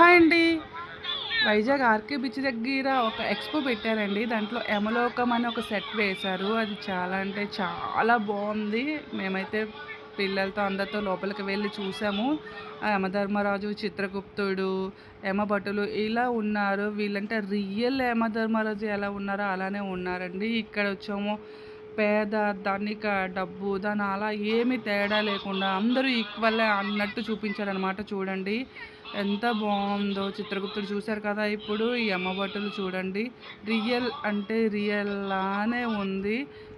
Hi అండి. Vizag RK beach దగ్గర ఒక ఎక్స్‌పో పెట్టారండి. దాంట్లో యమలోకం అని ఒక సెట్ వేశారు. అది చాలా అంటే చాలా బావుంది. మేమైతే పిల్లలతో అందరితో లోపలికి వెళ్లి చూసాము. యమధర్మరాజు, చిత్రగుప్తుడు, యమభటులు ఇలా ఉన్నారు. వీళ్ళంటే రియల్ యమధర్మరాజు ఎలా ఉన్నారో అలానే ఉన్నారండి. ఇక్కడొచ్చేమో పేద, ధనిక, డబ్బు, ధన అలా ఏమి తేడా లేకుండా అందరూ ఈక్వలే అన్నట్టు చూపించారనమాట చూడండి. ఎంత బావుందో. చిత్రగుప్తుడు చూసారు కదా ఇప్పుడు. ఈ యమభటులు చూడండి. రియల్ అంటే రియల్ లానే ఉంది.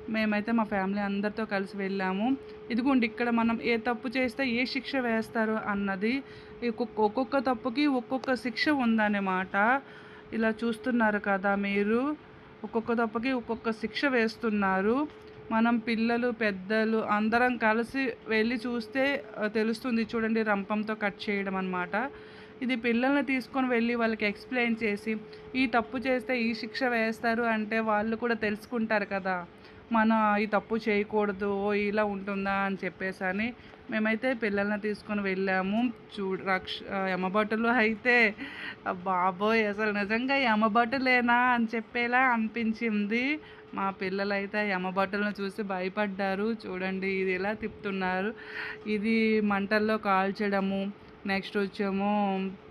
మేమైతే మా ఫ్యామిలీ అందరితో కలిసి వెళ్ళాము. ఇదిగోండి ఇక్కడ మనం ఏ తప్పు చేస్తే ఏ శిక్ష వేస్తారు అన్నది ఒక్కొక్క తప్పుకి ఒక్కొక్క శిక్ష ఉందన్నమాట. ఇలా చూస్తున్నారు కదా మీరు. ఒక్కొక్క తప్పుకి ఒక్కొక్క శిక్ష వేస్తున్నారు. మనం పిల్లలు, పెద్దలు అందరం కలిసి వెళ్లి చూస్తే తెలుస్తుంది చూడండి రంపంతో కట్ చేయడం అన్నమాట. ఇది పిల్లల్ని తీసుకొని వెళ్ళి వాళ్ళకి ఎక్స్‌ప్లెయిన్ చేసి, ఈ తప్పు చేస్తే ఈ శిక్ష వేస్తారు అంటే వాళ్ళు కూడా తెలుసుకుంటారు కదా! మనం ఈ తప్పు చేయకూడదు, ఇలా ఉంటుందా అని చెప్పేసని మేమైతే పిల్లల్ని తీసుకొని వెళ్ళాము. యమభటులు అయితే బాబోయ్! అసలు నిజంగా యమభటులేనా అని చెప్పేలా అనిపించింది. మా పిల్లలైతే యమభటులను చూసి భయపడ్డారు. చూడండి ఇది ఎలా తిప్పుతున్నారు. ఇది మంటల్లో కాల్చడము. నెక్స్ట్ వచ్చేమో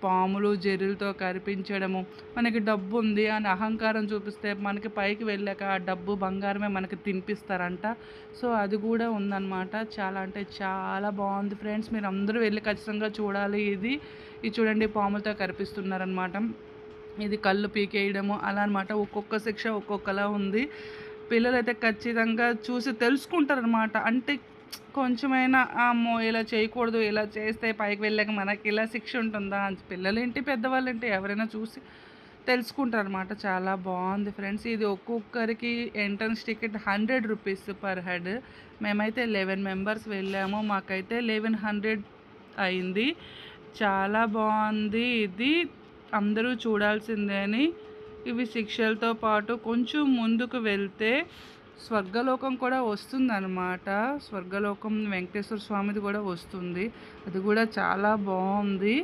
పాములు, జెర్రిలతో కరిపించడము. మనకి డబ్బుంది అని అహంకారం చూపిస్తే మనకి పైకి వెళ్ళాక ఆ డబ్బు, బంగారమే మనకి తినిపిస్తారంట. సో, అది కూడా ఉందన్నమాట. చాలా అంటే చాలా బావుంది ఫ్రెండ్స్. మీరందరూ వెళ్లి ఖచ్చితంగా చూడాలి ఇది. ఇది చూడండి పాములతో కరిపిస్తున్నారనమాట. ఇది కళ్ళు పీకేయడము అలా అనమాట. ఒక్కొక్క శిక్ష ఒక్కొక్కలా ఉంది. పిల్లలైతే ఖచ్చితంగా చూసి తెలుసుకుంటారనమాట. అంటే కొంచెమైనా అమ్మో! ఇలా చేయకూడదు, ఇలా చేస్తే పైకి వెళ్ళాక మనకి ఇలా శిక్ష ఉంటుందా అని పిల్లలేంటి, పెద్దవాళ్ళేంటి ఎవరైనా చూసి తెలుసుకుంటారనమాట. చాలా బావుంది ఫ్రెండ్స్. ఇది ఒక్కొక్కరికి ఎంట్రన్స్ టికెట్ రూ. 100 పర్ హెడ్. మేమైతే 11 మెంబర్స్ వెళ్ళాము. మాకైతే 1100 అయింది. చాలా బావుంది ఇది. అందరూ చూడాల్సిందే అని. ఇవి శిక్షలతో పాటు కొంచెం ముందుకు వెళ్తే స్వర్గలోకం కూడా వస్తుందనమాట. స్వర్గలోకం వెంకటేశ్వర స్వామిది కూడా వస్తుంది. అది కూడా చాలా బావుంది.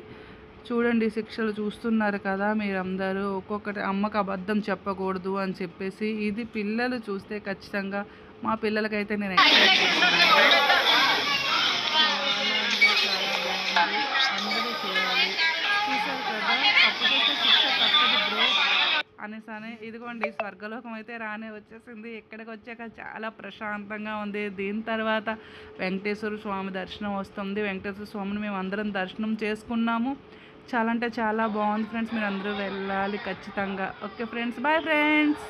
చూడండి శిక్షలు చూస్తున్నారు కదా మీరందరూ. ఒక్కొక్కటి అమ్మకు అబద్ధం చెప్పకూడదు అని చెప్పేసి. ఇది పిల్లలు చూస్తే ఖచ్చితంగా మా పిల్లలకైతే నేను ఎక్స్‌ప్లెయిన్ చేశాను. చాలా అంటే చాలా బావుంది. అందరూ చేయాలి. చూసారు కదా! తప్పు చేస్తే శిక్ష తప్పదు బ్రో అనేసని. ఇదిగోండి స్వర్గలోకం అయితే రానే వచ్చేసింది. ఇక్కడికొచ్చాక చాలా ప్రశాంతంగా ఉంది. దీని తర్వాత వెంకటేశ్వర స్వామి దర్శనం వస్తుంది. వెంకటేశ్వర స్వామిని మేమందరం దర్శనం చేసుకున్నాము. చాలా అంటే చాలా బావుంది ఫ్రెండ్స్. మీరందరూ వెళ్ళాలి ఖచ్చితంగా. Okay friends. Bye friends.